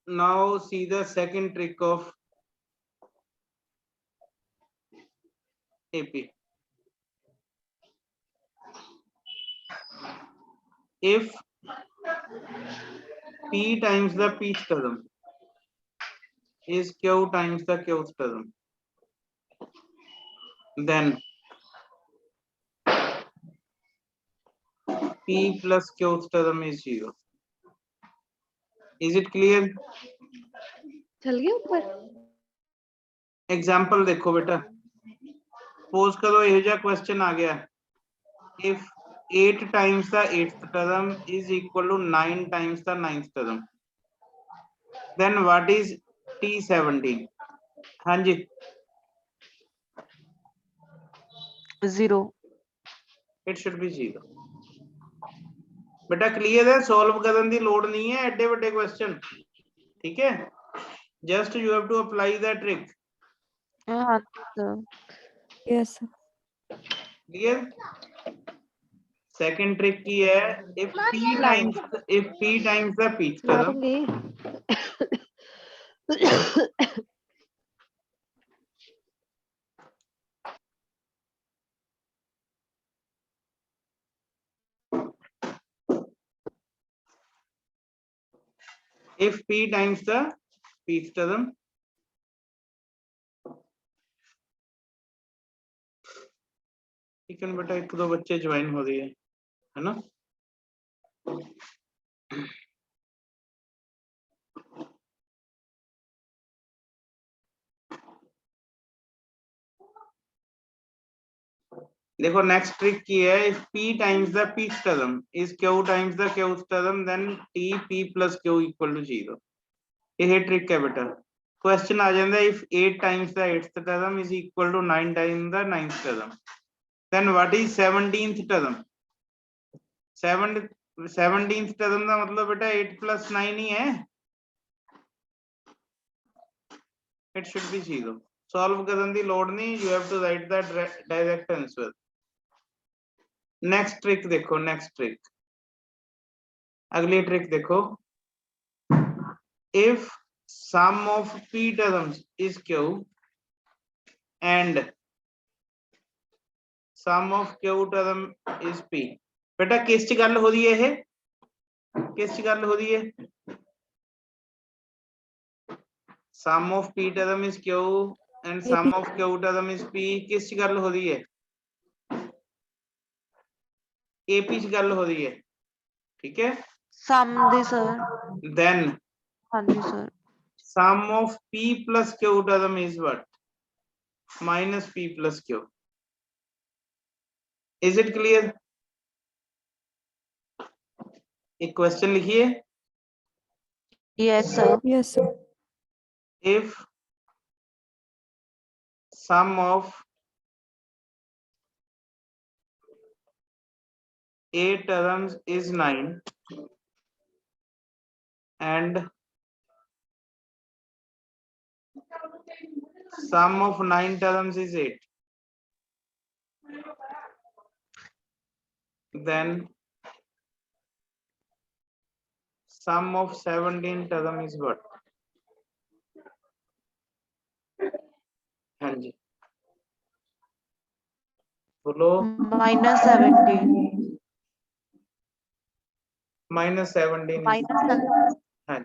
Now see the second trick of AP. If P times the Pth term is Q times the Qth term, then P plus Qth term is 0. Is it clear? चल गया ऊपर example देखो बेटा, suppose करो यह जो question आ गया, if 8 times the 8th term is equal to 9 times the 9th term, then what is T17? हाँ जी 0 it should be 0. बेटा क्लियर है, सॉल्व करने की लोड़ नहीं है एडे बड़े क्वेश्चन, ठीक है, just you have to apply the trick. हाँ sir yes clear. Second trick की है, if P times the Pth term, मारूंगी if P times the Pth term, ठीक है बेटा, एक दो बच्चे ज्वाइन हो रही है ना. देखो नेक्स्ट ट्रिक की है, if P times the Pth term is Q times the Qth term, then T P plus Q equal to 0. ये ट्रिक है बेटा. क्वेश्चन आ जाता है, if 8 times the 8th term is equal to 9 times the 9th term, then what is 17th term? 17th term का मतलब बेटा 8 plus 9 ही है. It should be 0. Solve करने की लोड़ नहीं, you have to write the direct answer. Next trick देखो, next trick, अगली ट्रिक देखो, if sum of P terms is Q and sum of Q term is P. बेटा किस च गल हो रही है, ये किस च गल हो रही है, sum of P term is Q and sum of Q term is P, किस च गल हो रही है, AP च गल हो रही है, ठीक है. सम दी सर देन हाँ जी sir sum of P plus Q term is what? Minus P plus Q. Is it clear? एक क्वेश्चन लिखिए, yes sir yes if sum of A terms is 9 and sum of 9 terms is 8, then sum of 17 term is what? हाँ जी बोलो. -17 minus 17 हाँ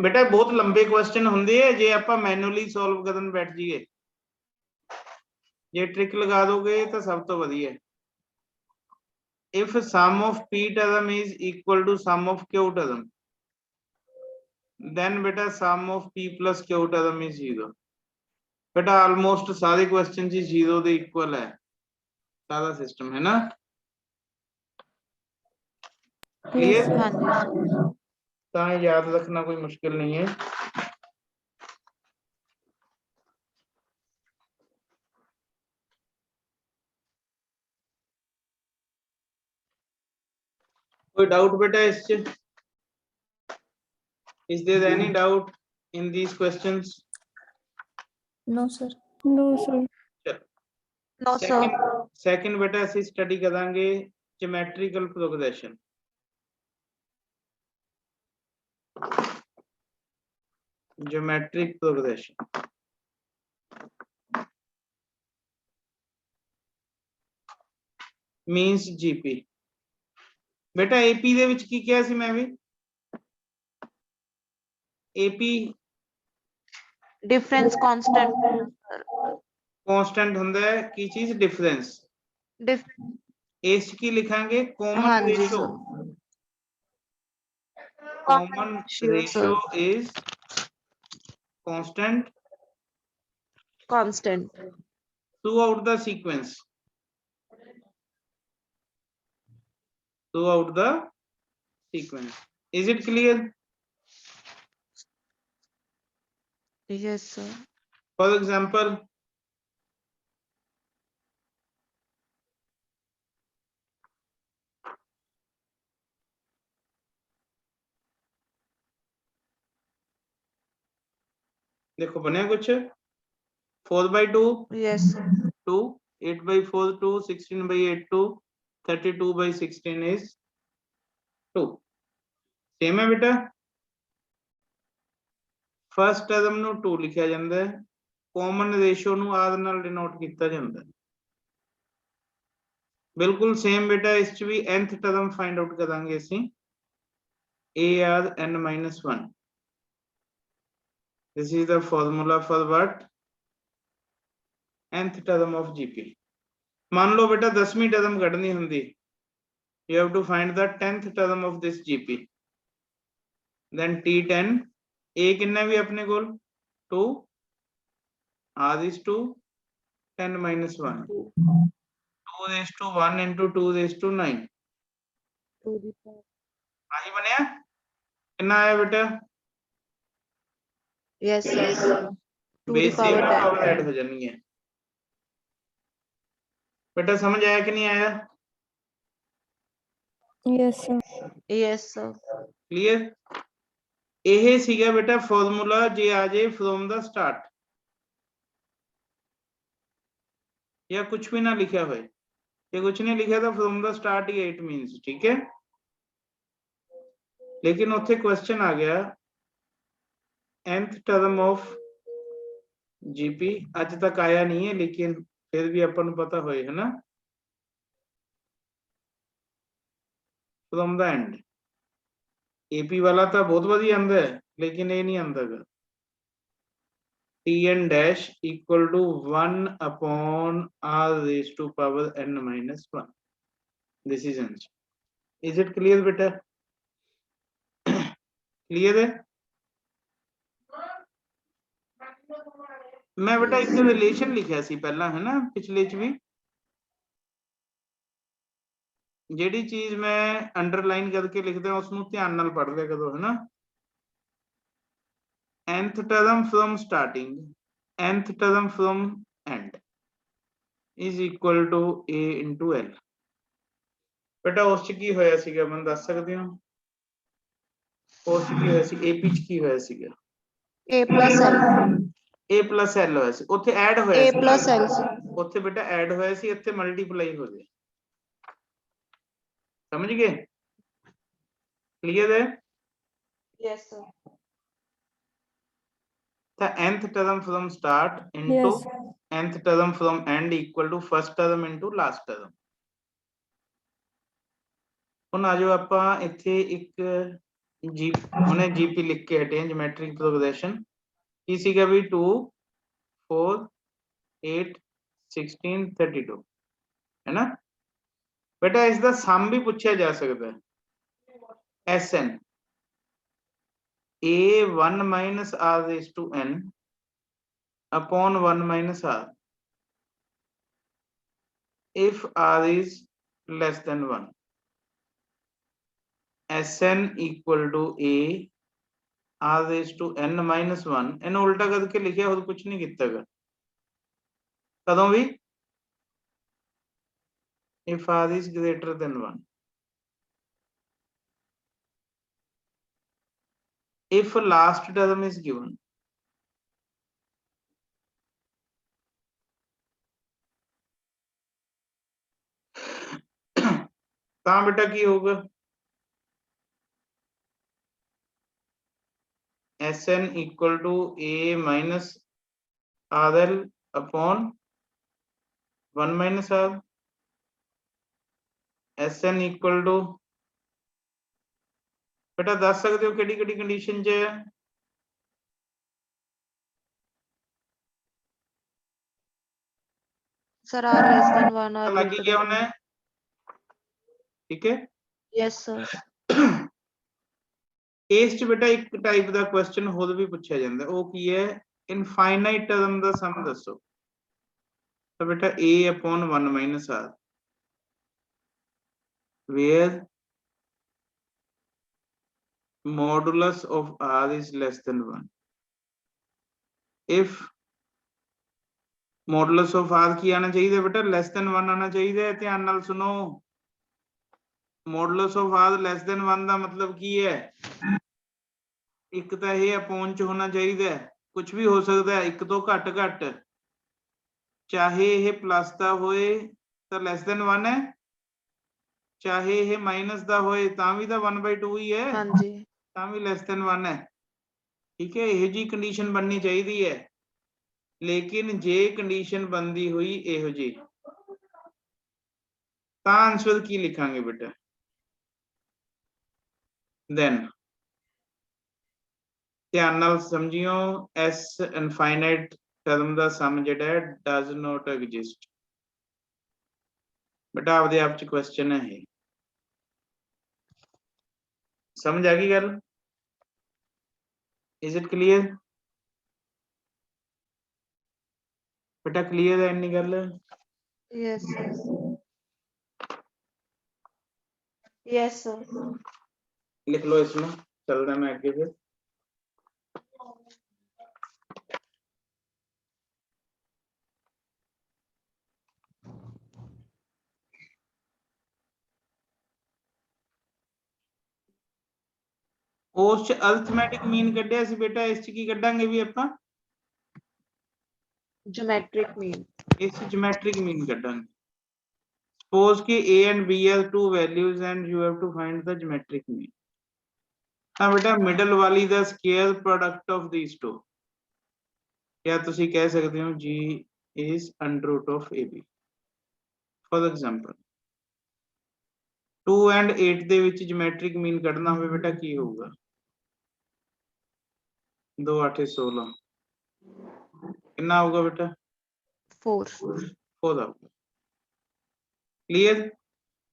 बेटा बहुत लंबे question होंगे है, जे आप मैनुअली सॉल्व करन बैठ जाइए, जे ट्रिक लगा दोगे तो सब तो वधिया है. if sum of P term is equal to sum of Q term, then बेटा sum of P plus Q term is 0. बेटा ऑलमोस्ट सारे क्वेश्चन जी 0 ਦੇ इक्वल है, सारा सिस्टम है ना. क्लियर, हाँ जी सर तो याद रखना कोई मुश्किल नहीं है. कोई डाउट बेटा इस च? Is there any doubt in these questions? No sir no sir no sir second बेटा ਅਸੀਂ स्टडी करांगे geometrical progression. Geometric progression. Means GP. बेटा AP ਦੇ ਵਿੱਚ ਕੀ ਕਿਹਾ ਸੀ ਮੈਂ ਵੀ AP difference constant sir. constant ਹੁੰਦਾ ਹੈ ਕੀ ਚੀਜ਼ difference ਇਸ ਚ ਕੀ ਲਿਖਾਂਗੇ common ਹਾਂਜੀ ratio sir. common Sure, ratio sir. is constant Constant. throughout the sequence. Throughout the sequence. Is it clear? Yes sir. For example, देखो बने कुछ 4/2 Yes sir. 2 8/4 2 16/8 2 32/16 is 2 सेम है बेटा फर्स्ट टर्म ਨੂੰ 2 ਲਿਖਿਆ ਜਾਂਦਾ ਹੈ ਕਾਮਨ ਰੇਸ਼ੋ ਨੂੰ r ਨਾਲ ਡਿਨੋਟ ਕੀਤਾ ਜਾਂਦਾ ਹੈ ਬਿਲਕੁਲ ਸੇਮ ਬੇਟਾ ਇਸ ਚ ਵੀ nth ਟਰਮ ਫਾਈਂਡ ਆਊਟ ਕਰਾਂਗੇ ਅਸੀਂ arn-1 this is the formula for what nth term of gp मान लो बेटा 10वीं टर्म ਕੱਢਣੀ ਹੁੰਦੀ you have to find the 10th term of this gp then t10 a किन्ना भी अपने कोल 2 r is 2 10 minus 1 2 raised to 1 into 2 raised to 9 आही बनया किन्ना आया बेटा Yes sir. To the base power same 10. Power add हो जानी है बेटा समझ आया कि नहीं आया Yes, sir. Yes sir. Clear ਇਹ ਸੀਗਾ ਬੇਟਾ ਫਾਰਮੂਲਾ ਜੇ ਆ ਜਾਏ ਫਰੋਮ ਦਾ ਸਟਾਰਟ या कुछ भी ना लिखा हुआ ये कुछ नहीं लिखा था from the start he it means ठीक है लेकिन उत्थे क्वेश्चन आ गया nth टर्म ऑफ जीपी आज तक आया नहीं है लेकिन फिर भी अपन पता होए है ना फ्रॉम द एंड एपी वाला तो बहुत बढ़िया आंदा है लेकिन ये नहीं आंदा गा tn dash equal to 1 upon r raised to power n minus 1 this is answer is it clear beta clear है मैं बेटा एक रिलेशन लिखा सी पहला है ना पिछले च भी ਜਿਹੜੀ ਚੀਜ਼ ਮੈਂ ਅੰਡਰਲਾਈਨ ਕਰਕੇ ਲਿਖਦਾ ਉਸ ਨੂੰ ਧਿਆਨ ਨਾਲ ਪੜ੍ਹ ਲਿਆ ਕਰੋ ਹੈ ਨਾ nth term from starting nth term from end is equal to a into l बेटा ਉਸ ਚ ਕੀ ਹੋਇਆ ਸੀਗਾ ਮੈਨੂੰ ਦੱਸ ਸਕਦੇ ਹੋ ਉਸ ਚ ਕੀ ਹੋਇਆ ਸੀ ap ਚ ਕੀ ਹੋਇਆ ਸੀਗਾ A plus L. a plus l ਹੋਇਆ ਸੀ ਉੱਥੇ ਐਡ ਹੋਇਆ A C plus L sir. ਉੱਥੇ ਬੇਟਾ ਐਡ ਹੋਇਆ ਸੀ ਇੱਥੇ ਮਲਟੀਪਲਾਈ ਹੋ ਗਿਆ समझ गए क्लियर है Yes sir. the nth term from start into Yes. nth term from end equal to first term into last term ਹੁਣ ਆ ਜਾਓ ਆਪਾਂ ਇੱਥੇ ਇੱਕ ਜੀ ਉਹਨੇ ਜੀਪੀ ਲਿਖ ਕੇ ਹਟੇ ਜਿਓਮੈਟ੍ਰਿਕ ਪ੍ਰੋਗਰੈਸ਼ਨ ਕੀ ਸੀਗਾ ਵੀ 2 4 8 16 32 है ना बेटा इसका सम भी पूछा जा सकता है SN A1 minus R raised to N upon 1 minus R if R is less than 1 SN equal to A R raised to N minus 1 इन्हें उल्टा करके लिखा और कुछ नहीं किया गा कदों भी if R is greater than 1 if last term is given ਤਾਂ बेटा की होगा Sn equal to a minus RL upon 1 minus R. Sn equal to बेटा दस सकते हो केड़ी केड़ी कंडीशन च है Sir, R less than 1 or लग ही greater गया than होना 1. है ठीक है Yes, sir. ਇਸ ਚ ਬੇਟਾ ਇੱਕ ਟਾਈਪ ਦਾ ਕੁਐਸਚਨ ਹੋਰ ਵੀ ਪੁੱਛਿਆ ਜਾਂਦਾ ਉਹ ਕੀ ਹੈ ਇਨਫਾਈਨਾਈਟ ਟਰਮ ਦਾ ਸਮ ਦੱਸੋ ਤਾਂ ਬੇਟਾ a upon 1 minus r where modulus of r is less than 1 if modulus of r ਕੀ ਆਣਾ ਚਾਹੀਦਾ ਬੇਟਾ less than 1 ਆਣਾ ਚਾਹੀਦਾ ਹੈ ਧਿਆਨ ਨਾਲ ਸੁਣੋ modulus of r less than 1 ਦਾ ਮਤਲਬ ਕੀ ਹੈ ਇੱਕ ਤਾਂ ਇਹ ਅਪੋਨ ਚ ਹੋਣਾ ਚਾਹੀਦਾ ਹੈ ਕੁਝ ਵੀ ਹੋ ਸਕਦਾ ਹੈ ਇੱਕ ਤੋਂ ਘੱਟ ਚਾਹੇ ਇਹ ਪਲੱਸ ਦਾ ਹੋਏ ਤਾਂ ਲੈਸ ਦੈਨ 1 ਹੈ ਚਾਹੇ ਇਹ ਮਾਈਨਸ ਦਾ ਹੋਏ ਤਾਂ ਵੀ ਤਾਂ 1/2 ਹੀ ਹੈ ਹਾਂਜੀ ਤਾਂ ਵੀ ਲੈਸ ਦੈਨ 1 ਹੈ ਠੀਕ ਹੈ ਇਹੋ ਜੀ ਕੰਡੀਸ਼ਨ ਬਣਨੀ ਚਾਹੀਦੀ ਹੈ ਲੇਕਿਨ ਜੇ ਕੰਡੀਸ਼ਨ ਬਣਦੀ ਹੋਈ ਇਹੋ ਜੀ ਤਾਂ ਆਨਸਰ ਕੀ ਲਿਖਾਂਗੇ ਬੇਟਾ ਦੈਨ ਧਿਆਨ ਨਾਲ ਸਮਝਿਓ s ਇਨਫਾਈਨਾਈਟ ਟਰਮ ਦਾ ਸਮ ਜਿਹੜਾ ਹੈ ਡਸ ਨਾਟ ਐਗਜ਼ਿਸਟ ਬੇਟਾ ਆਪਦੇ ਆਪ ਚ ਕੁਐਸਚਨ ਹੈ ਇਹ ਸਮਝ ਆ ਗਈ ਗੱਲ is it clear बेटा क्लियर है इन्नी गल yes sir yes sir लिख लो इसमें चल रहा मैं आगे फिर ਉਸ ਚ ਅਰਥਮੈਟਿਕ ਮੀਨ ਕੱਢਿਆ ਸੀ ਬੇਟਾ ਇਸ ਚ ਕੀ ਕੱਢਾਂਗੇ ਵੀ ਆਪਾਂ geometric mean ਇਸ ਚ ਜਿਓਮੈਟ੍ਰਿਕ ਮੀਨ ਕੱਢਾਂਗੇ suppose कि a and b are two values and you have to find the geometric mean ਤਾਂ ਬੇਟਾ ਮਿਡਲ ਵਾਲੀ ਦਾ square product of these two ਜਾਂ ਤੁਸੀਂ ਕਹਿ ਸਕਦੇ ਹੋ g is under root of ab for example 2 and 8 ਦੇ ਵਿੱਚ ਜਿਓਮੈਟ੍ਰਿਕ ਮੀਨ ਕੱਢਣਾ ਹੋਵੇ ਬੇਟਾ ਕੀ ਹੋਊਗਾ 2 8 16 कितना होगा बेटा 4 4 ਆਊਗਾ ਕਲੀਅਰ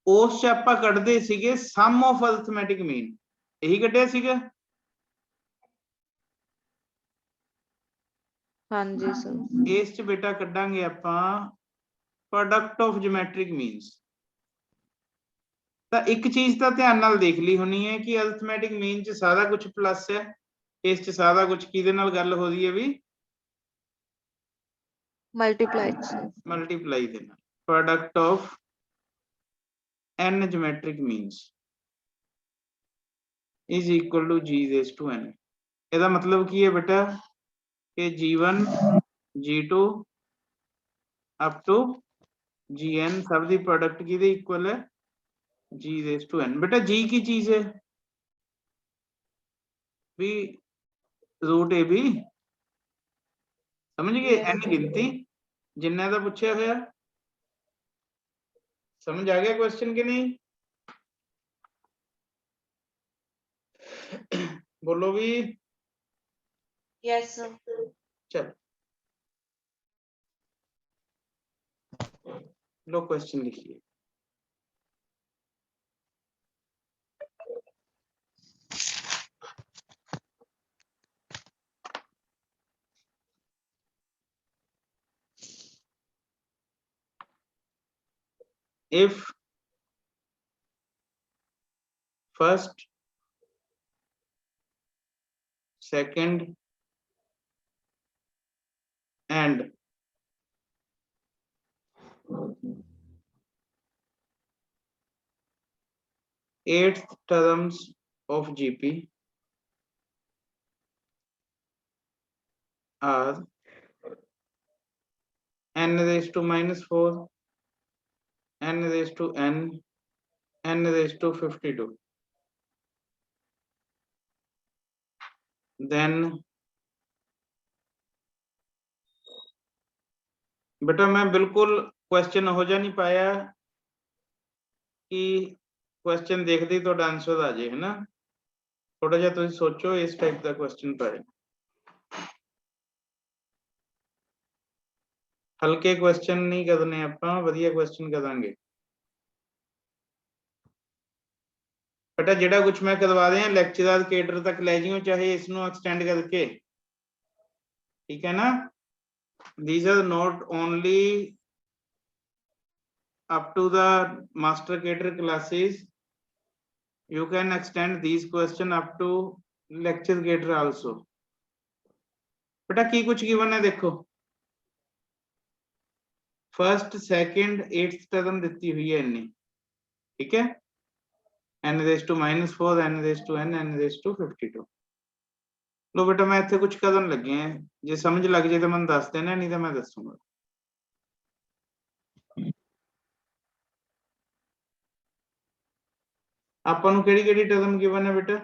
ਉਸ ਚ ਆਪਾਂ ਕੱਢਦੇ ਸੀਗੇ ਸਮ ਆਫ ਅਰਥਮੈਟਿਕ ਮੀਨ ਇਹੀ ਕੱਢਿਆ ਸੀਗਾ ਹਾਂਜੀ ਸਰ ਇਸ ਚ ਬੇਟਾ ਕੱਢਾਂਗੇ ਆਪਾਂ ਪ੍ਰੋਡਕਟ ਆਫ ਜਿਓਮੈਟ੍ਰਿਕ ਮੀਨਸ ਤਾਂ ਇੱਕ ਚੀਜ਼ ਤਾਂ ਧਿਆਨ ਨਾਲ ਦੇਖ ਲਈ ਹੋਣੀ ਹੈ ਕਿ ਅਰਥਮੈਟਿਕ ਮੀਨ ਚ ਸਾਰਾ ਕੁਝ ਪਲੱਸ ਹੈ ਇਸ ਚ ਸਾਰਾ ਕੁਝ ਕਿਹਦੇ ਨਾਲ ਗੱਲ ਹੋ ਰਹੀ ਹੈ ਵੀ multiplied sir ਮਲਟੀਪਲਾਈ ਦੇ ਨਾਲ product of n geometric means is equal to g raised to n ਇਹਦਾ ਮਤਲਬ ਕੀ ਹੈ ਬੇਟਾ ਕਿ g1 g2 up to gn सब ਦੀ ਪ੍ਰੋਡਕਟ ਕਿਹਦੇ ਇਕੁਅਲ ਹੈ g raised to n बेटा g की चीज है भी रूट ए भी समझ गए Yes, n sir. गिनती जिन्ना ਦਾ ਪੁੱਛਿਆ ਹੋਇਆ समझ आ गया क्वेश्चन कि नहीं बोलो भी yes sir चल लो क्वेश्चन लिखिए if first second and eighth terms of GP are n raised to -4 n raised to n n raised to 52. Then बेटा मैं बिल्कुल क्वेश्चन हो जा नहीं पाया कि क्वेश्चन देखते ही ਤੁਹਾਡਾ ਆਨਸਰ ਆ ਜੇ है ना थोड़ा ਜਿਹਾ ਤੁਸੀਂ ਸੋਚੋ ਇਸ ਟਾਈਪ ਦਾ क्वेश्चन ਪਾਏ ਹਲਕੇ क्वेश्चन नहीं करने ਆਪਾਂ ਵਧੀਆ क्वेश्चन ਕਰਾਂਗੇ बेटा ਜਿਹੜਾ ਕੁਝ ਮੈਂ ਕਰਵਾ ਰਿਹਾ ਲੈਕਚਰਰ ਕੇਡਰ ਤੱਕ ਲੈ ਜਿਓ ਚਾਹੇ ਇਸ ਨੂੰ ਐਕਸਟੈਂਡ ਕਰਕੇ ठीक है ना these are not only up to the master cater classes you can extend these question up to lecture cater also बेटा की कुछ गिवन है देखो फर्स्ट सेकंड 8th टर्म दी हुई है इन्नी ठीक है n raised to -4 n raised to n n raised to 52 लो बेटा मैं इत्थे कुछ करन लगे हैं जे समझ लग जाए तो मैं दस देना नहीं तो मैं दसूंगा ਆਪਾਂ ਨੂੰ ਕਿਹੜੀ ਕਿਹੜੀ ਟਰਮ ਗਿਵਨ ਹੈ बेटा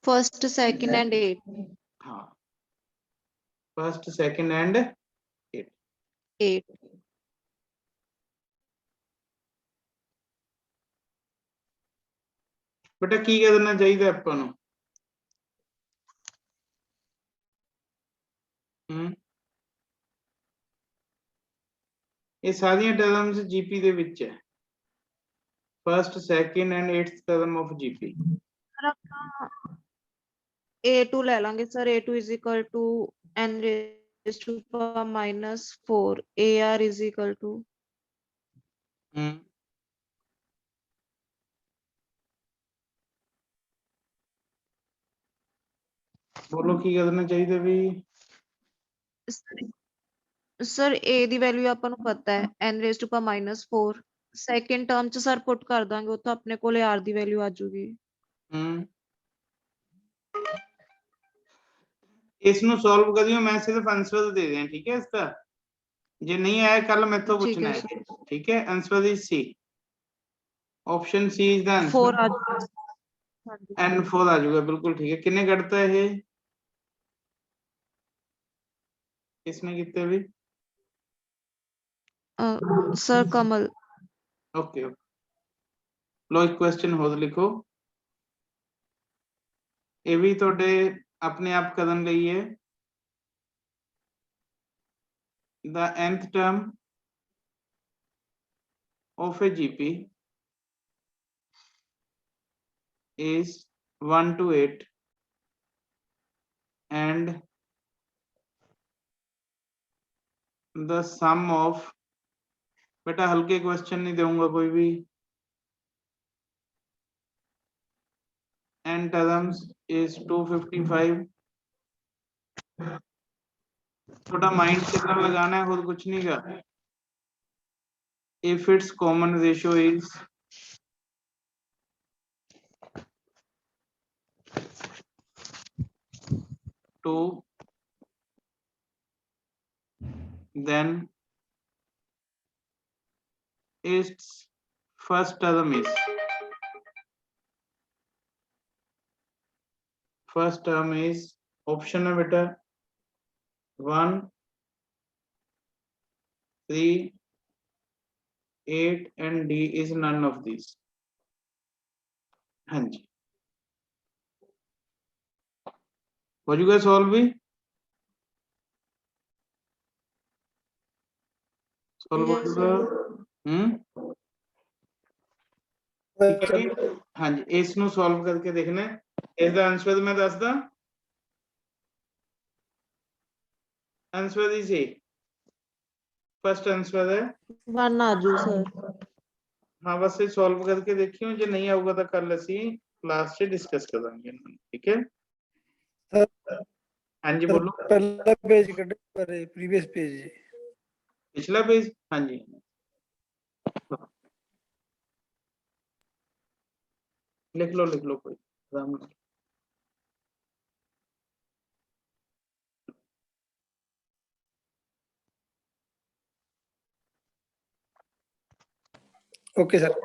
First, second, and 8. हाँ फर्स्ट सेकंड एंड 8. बेटा की करना चाहिए ਆਪਾਂ ਨੂੰ ਇਹ ਸਾਰੀਆਂ ਟਰਮਸ ਜੀਪੀ ਦੇ ਵਿੱਚ ਹੈ first second and 8th term of GP A2 ले लेंगे sir A2 is equal to n raised to power -4 AR is equal to बोलो की करना चाहिए भी सर A ਦੀ ਵੈਲਿਊ ਆਪਾਂ ਨੂੰ ਪਤਾ ਹੈ n raised to power -4 second term ਚ ਸਰ ਪੁੱਟ ਕਰ ਦਾਂਗੇ ਉੱਥੇ ਆਪਣੇ ਕੋਲੇ R ਦੀ ਵੈਲਿਊ ਆ ਜਾਊਗੀ इसनु सॉल्व करियो मैं सिर्फ आंसर दे दें ठीक है इसका जे नहीं आया कल मैं तो पूछना है ठीक है answer is C option C is the answer 4 n 4 आ जाएगा बिल्कुल ठीक है कितने कटता है ये किसने कितने भी सर कमल ओके लो एक क्वेश्चन हो लिखो ये भी थोड़े अपने आप कदम ਲਈ है the nth term of a GP is 1 to 8 and the sum of बेटा हल्के क्वेश्चन नहीं दूंगा कोई भी n terms is 255 थोड़ा माइंड कितना लगाना है खुद कुछ नहीं का if its common ratio is two then its first term is option है बेटा 1 3 8 and D is none of these हाँ जी हो जाएगा सॉल्व भी सॉल्व हो जाएगा हाँ जी इस नु सॉल्व करके देखना है इसका आंसर मैं दसदा answer is a first answer है 1 आजू सर हाँ बस ये सॉल्व करके देखियो जो नहीं आऊगा तो कल असी क्लास से डिस्कस करेंगे ठीक है हाँ जी बोलो पहला पेज कट पर प्रीवियस पेज पिछला पेज हाँ जी लिख लो कोई आराम से ओके सर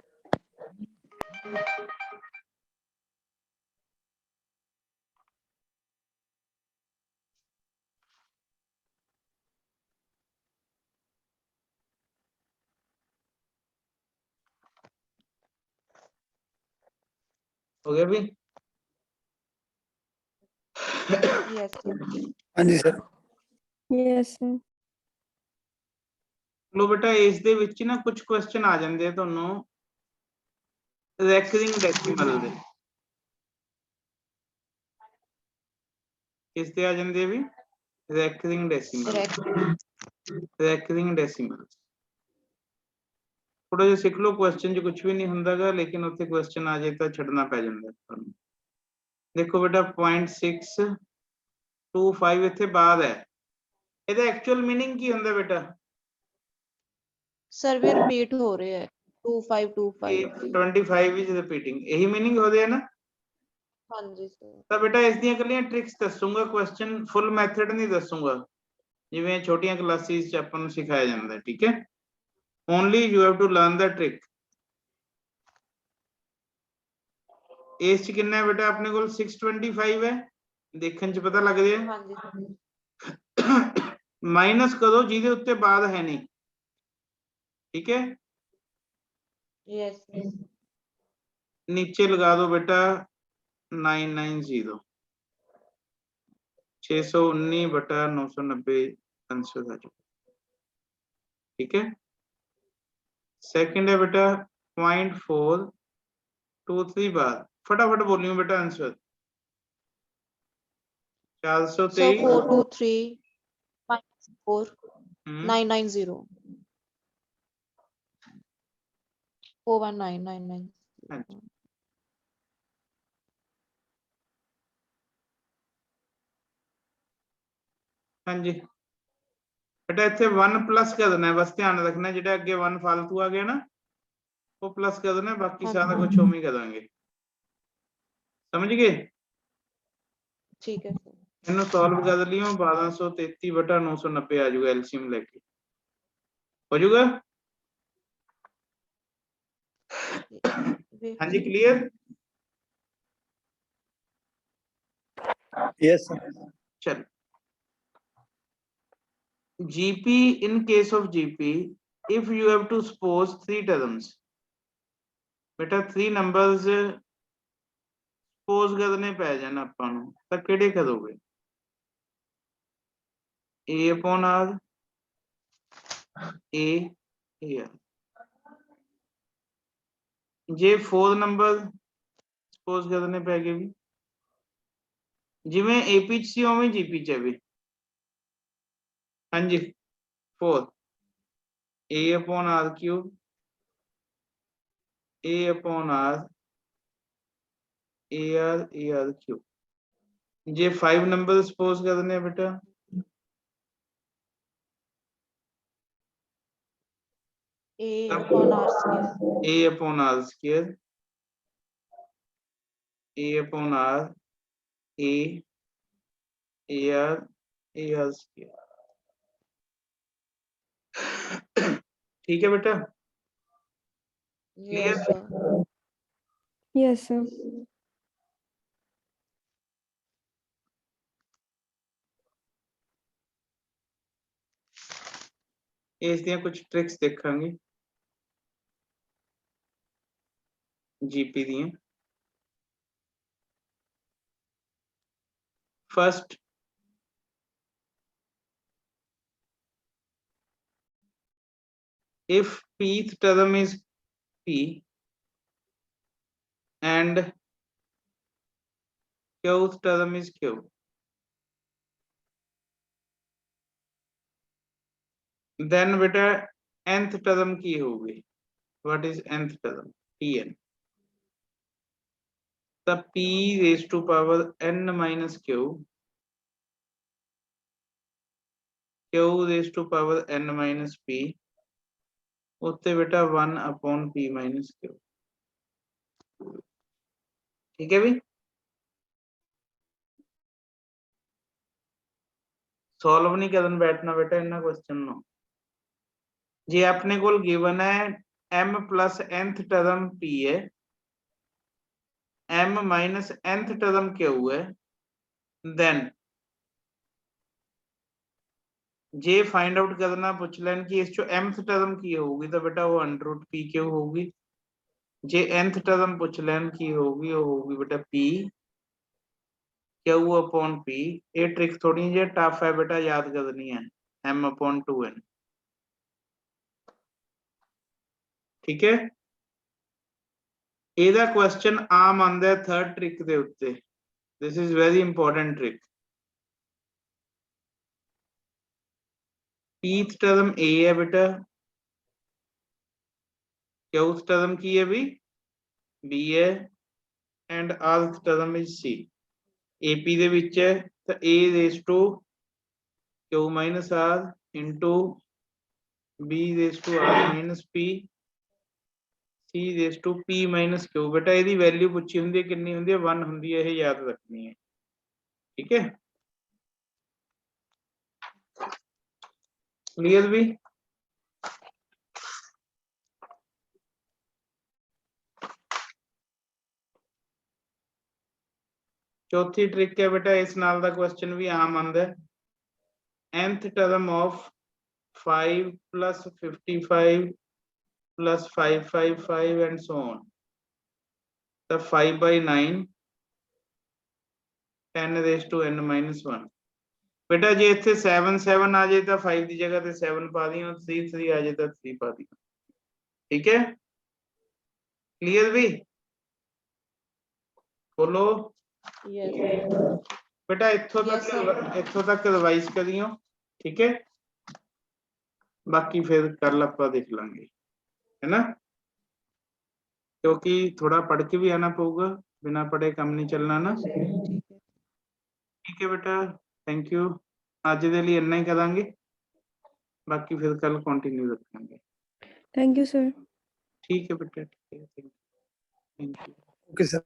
हो गया भी? Yes sir. हाँ जी सर। Yes, sir. लो बेटा इस दे विच ना कुछ क्वेश्चन आ जांदे आ तुहानू रैकरिंग डेसिमल दे। किस ते आ जांदे भी? Recurring decimal. रैकरिंग डेसिमल थोड़ा जिहा सीख लो, क्वेश्चन च कुछ भी नहीं हुंदा गा, लेकिन उत्थे क्वेश्चन आ जाए तो छड्डना पै जांदा तुहानू। देखो बेटा 0.625 इत्थे बाद है, ਇਹਦਾ एक्चुअल मीनिंग की हुंदा बेटा? सर भी रिपीट हो रहे हैं 2525। 25 इज रिपीटिंग, यही मीनिंग हो गया ना? हाँ जी सर। ਤਾਂ बेटा इस ਦੀਆਂ ਕੱਲੀਆਂ ट्रिक्स ਦੱਸੂਗਾ, क्वेश्चन फुल मैथड नहीं ਦੱਸੂਗਾ ਜਿਵੇਂ ਛੋਟੀਆਂ ਕਲਾਸਿਸ ਚ ਆਪਾਂ ਨੂੰ ਸਿਖਾਇਆ ਜਾਂਦਾ ਹੈ, ਠੀਕ ਹੈ? Only you have to learn the trick. ਇਸ ਚ ਕਿੰਨਾ ਹੈ बेटा ਆਪਣੇ ਕੋਲ? 625 ਹੈ, ਦੇਖਣ ਚ ਪਤਾ ਲੱਗ ਰਿਹਾ। हाँ जी सर। ਮਾਈਨਸ ਕਰੋ ਜਿਹਦੇ ਉੱਤੇ ਬਾਅਦ ਹੈ ਨਹੀਂ, ठीक है? Yes sir. नीचे लगा दो बेटा 990, 619/990 आंसर आ जाएगा, ठीक है? सेकंड है बेटा 0.423 बार, फटाफट बोलियो बेटा आंसर। 423 So 423 minus 4 हम्म, 990 41999। हाँ जी। हाँ जी बेटा इतने 1 प्लस कर देना है, बस ध्यान रखना है, जेड़ा अगे 1 फालतू आ गया ना वो प्लस कर देना है, बाकी हाँ सारा जी कुछ उम्मीद कर देंगे। समझ गए? ठीक है सर। इन्हों सॉल्व कर लियो, 1233/990 आ जाऊगा एलसीएम लेके, हो जाऊगा? हाँ जी क्लियर? Yes sir. चल GP, in case of GP, if you have to suppose 3 terms, बेटा 3 numbers suppose करने पै जान आपां नूं, तां किहड़े करोगे? A/R, A, AR। J 4 number suppose करने पै गए भी, जिवें AP च सी उवें GP च है भी। हाँ जी 4 A/R cube, A/R, AR cube. जे 5 नंबर सपोज करने बेटा, A/R square। A/R square, A/R, AR square. ठीक है बेटा? Yes sir. Yes, sir. इस दियां कुछ ट्रिक्स देखांगे जीपी दियां। First, if pth term is P and qth term is Q, then बेटा nth term की होगी? What is nth term? Pn। the P raised to power n minus Q, Q raised to power n minus P, उत्ते बेटा 1/P minus Q। ठीक है भी? Solve नहीं करन बैठना बेटा इन्ना क्वेश्चन नो। जे अपने कोल गिवन है m plus nth term P है, m minus nth term Q है, देन जे फाइंड आउट करना पूछ लें कि इस mth टर्म की होगी, तो बेटा वो √PQ होगी। जे nth टर्म पूछ लैन की होगी वो होगी बेटा p क्यू अपॉन p। ये ट्रिक थोड़ी जी टफ है बेटा, याद करनी है m अपॉन 2n। ठीक है, ਇਹਦਾ क्वेश्चन आम आंदा है थर्ड ट्रिक ਦੇ ਉੱਤੇ। This is very important trick. pth term a है बेटा, क्यूथ टर्म की है भी b है and rth term is c। ap ਦੇ ਵਿੱਚ ਹੈ ਤਾਂ a raise to q minus r into b raise to r minus p c raise to p minus q। बेटा ਇਹਦੀ ਵੈਲਿਊ ਪੁੱਛੀ ਹੁੰਦੀ ਹੈ ਕਿੰਨੀ ਹੁੰਦੀ ਹੈ 1 ਹੁੰਦੀ ਹੈ, ਇਹ ਯਾਦ ਰੱਖਣੀ ਹੈ। ठीक है, क्लियर भी। चौथी ट्रिक है बेटा, इस नाल दा क्वेश्चन भी आम आंदा है। nth term of 5 plus 55 plus 555 and so on, तो 5/9 10 रेज टू n माइनस 1। बेटा जे इत्थे 7 7 आ जाए तो 5 की जगह ते 7 पा दियो, 3 3 आ जाए तो 3 पा दियो। ठीक है, क्लियर भी। बोलो बेटा इत्थों तक रिवाइज करियो। ठीक है, बाकी फिर कल आपां देख लांगे, है ना, क्योंकि थोड़ा पढ़ के भी आना पऊगा, बिना पढ़े काम नहीं चलना ना। ठीक है बेटा, थैंक यू। आज दे लिए इन्ना ही करांगे, बाकी फिर कल कंटिन्यू रखेंगे। Thank you, sir. ठीक है बेटा, ठीक है, थैंक यू। Okay sir.